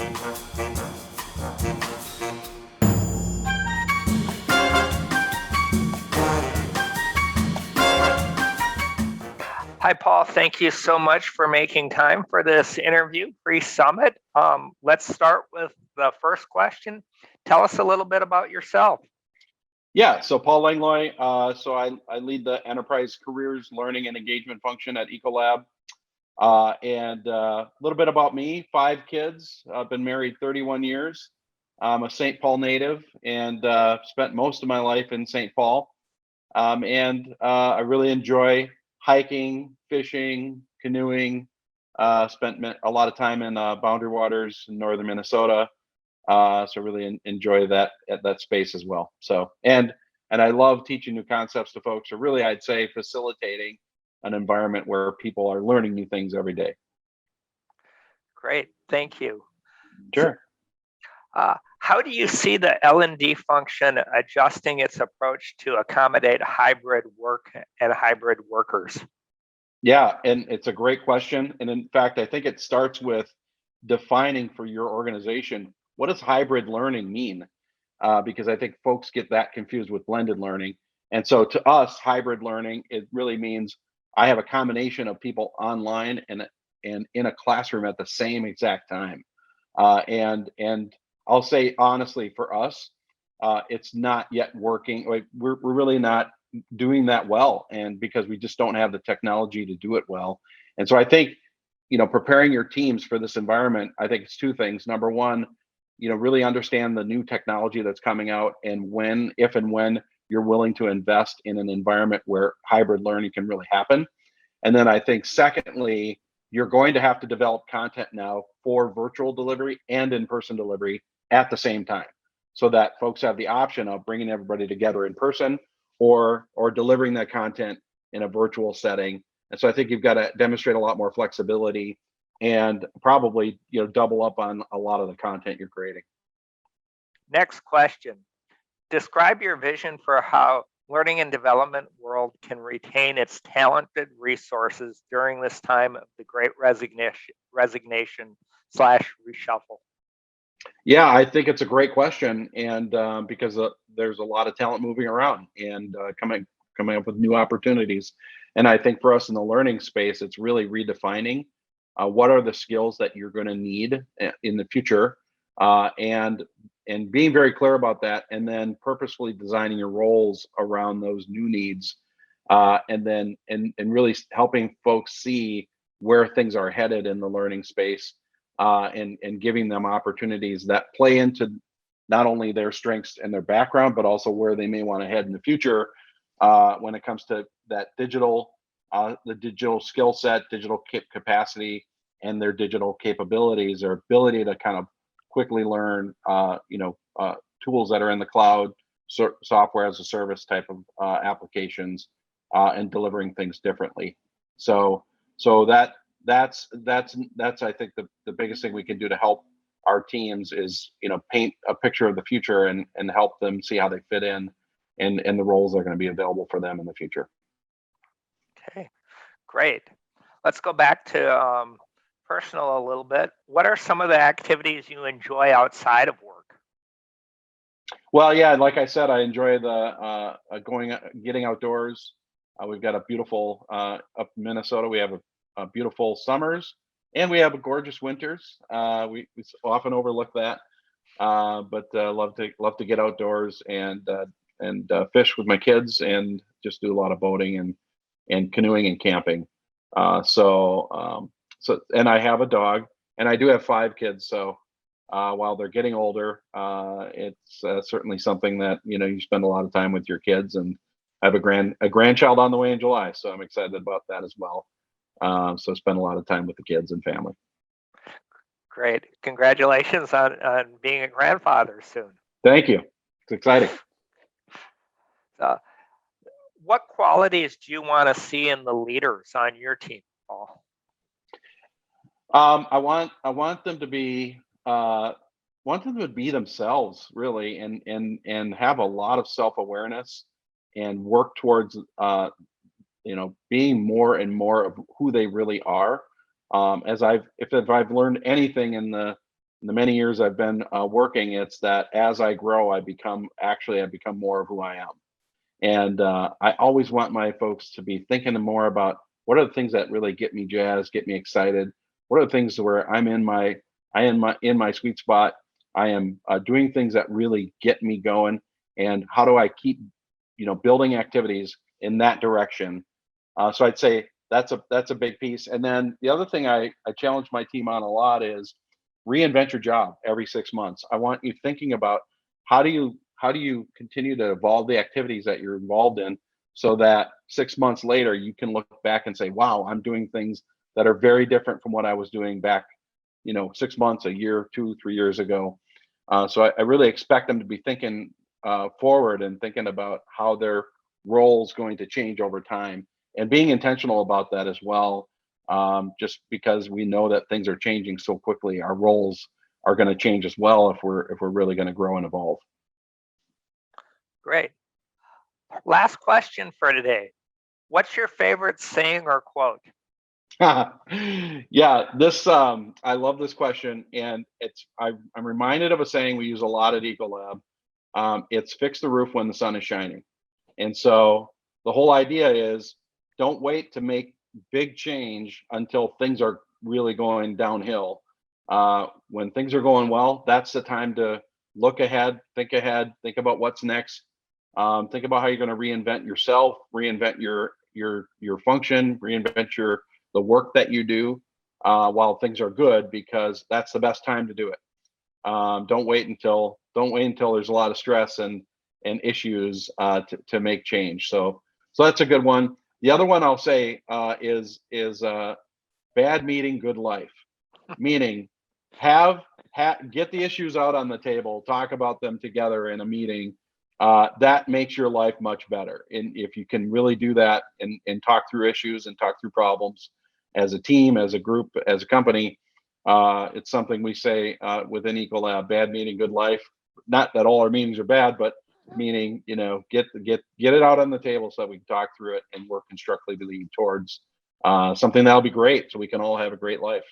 Hi, Paul. Thank you so much for making time for this interview pre-summit. Let's start with the first question. Tell us a little bit about yourself. Yeah, so Paul Langlois. I lead the enterprise careers learning and engagement function at Ecolab. And a little bit about me: 5 kids. I've been married 31 years. I'm a St. Paul native and spent most of my life in St. Paul. I really enjoy hiking, fishing, canoeing. Spent a lot of time in Boundary Waters in northern Minnesota. So really enjoy that space as well. So and I love teaching new concepts to folks, or really I'd say facilitating an environment where people are learning new things every day. Great, thank you. Sure. How do you see the L&D function adjusting its approach to accommodate hybrid work and hybrid workers? Yeah, and it's a great question. And in fact, I think it starts with defining for your organization, what does hybrid learning mean? Because I think folks get that confused with blended learning. And so to us, hybrid learning, it really means I have a combination of people online and in a classroom at the same exact time. And I'll say honestly, for us, it's not yet working. Like we're really not doing that well, and because we just don't have the technology to do it well. And so I think, preparing your teams for this environment, I think it's two things. Number one, really understand the new technology that's coming out, and if and when you're willing to invest in an environment where hybrid learning can really happen. And then I think secondly, you're going to have to develop content now for virtual delivery and in-person delivery at the same time, so that folks have the option of bringing everybody together in person or delivering that content in a virtual setting. And so I think you've got to demonstrate a lot more flexibility and probably double up on a lot of the content you're creating. Next question. Describe your vision for how learning and development world can retain its talented resources during this time of the great resignation / reshuffle. Yeah, I think it's a great question, and because there's a lot of talent moving around and coming up with new opportunities. And I think for us in the learning space, it's really redefining what are the skills that you're going to need in the future, and being very clear about that, and then purposefully designing your roles around those new needs, and really helping folks see where things are headed in the learning space, and giving them opportunities that play into not only their strengths and their background, but also where they may want to head in the future, when it comes to that the digital skill set, digital capacity, and their digital capabilities, or ability to kind of quickly learn, tools that are in the cloud, software as a service type of applications, and delivering things differently. So that's I think the biggest thing we can do to help our teams is paint a picture of the future and help them see how they fit in and the roles that are going to be available for them in the future. Okay, great. Let's go back to personal a little bit. What are some of the activities you enjoy outside of work? Well, yeah, like I said, I enjoy the getting outdoors. We've got a beautiful up in Minnesota. We have a beautiful summers, and we have gorgeous winters. We often overlook that, but love to get outdoors and fish with my kids, and just do a lot of boating and canoeing and camping. And I have a dog, and I do have 5 kids. So while they're getting older, it's certainly something that you spend a lot of time with your kids, and I have a grandchild on the way in July, so I'm excited about that as well. So spend a lot of time with the kids and family. Great. Congratulations on being a grandfather soon. Thank you. It's exciting. What qualities do you want to see in the leaders on your team, Paul? I want them to be themselves, really, and have a lot of self-awareness, and work towards being more and more of who they really are. If I've learned anything in the in the many years I've been working, it's that as I grow, I become more of who I am. And I always want my folks to be thinking more about what are the things that really get me jazzed, get me excited. What are the things where in my sweet spot. I am doing things that really get me going, and how do I keep building activities in that direction. So I'd say that's a big piece. And then the other thing I challenge my team on a lot is reinvent your job every 6 months. I want you thinking about how do you continue to evolve the activities that you're involved in, so that 6 months later you can look back and say, wow, I'm doing things that are very different from what I was doing back 6 months, a year, 2, 3 years ago. So I really expect them to be thinking forward and thinking about how their role is going to change over time, and being intentional about that as well. Just because we know that things are changing so quickly, our roles are going to change as well if we're really going to grow and evolve. Great. Last question for today. What's your favorite saying or quote? Yeah, this I love this question, and I'm reminded of a saying we use a lot at Ecolab. It's fix the roof when the sun is shining. And so the whole idea is, don't wait to make big change until things are really going downhill. When things are going well, that's the time to look ahead, think about what's next. Think about how you're going to reinvent yourself, reinvent your function, reinvent the work that you do while things are good, because that's the best time to do it. Don't wait until there's a lot of stress and issues to make change. So that's a good one. The other one I'll say is bad meeting, good life. Meaning, get the issues out on the table, talk about them together in a meeting. That makes your life much better. And if you can really do that and talk through issues and talk through problems as a team, as a group, as a company, it's something we say within Ecolab: bad meeting, good life. Not that all our meetings are bad, but meaning, get it out on the table so that we can talk through it and work constructively towards something that'll be great, so we can all have a great life.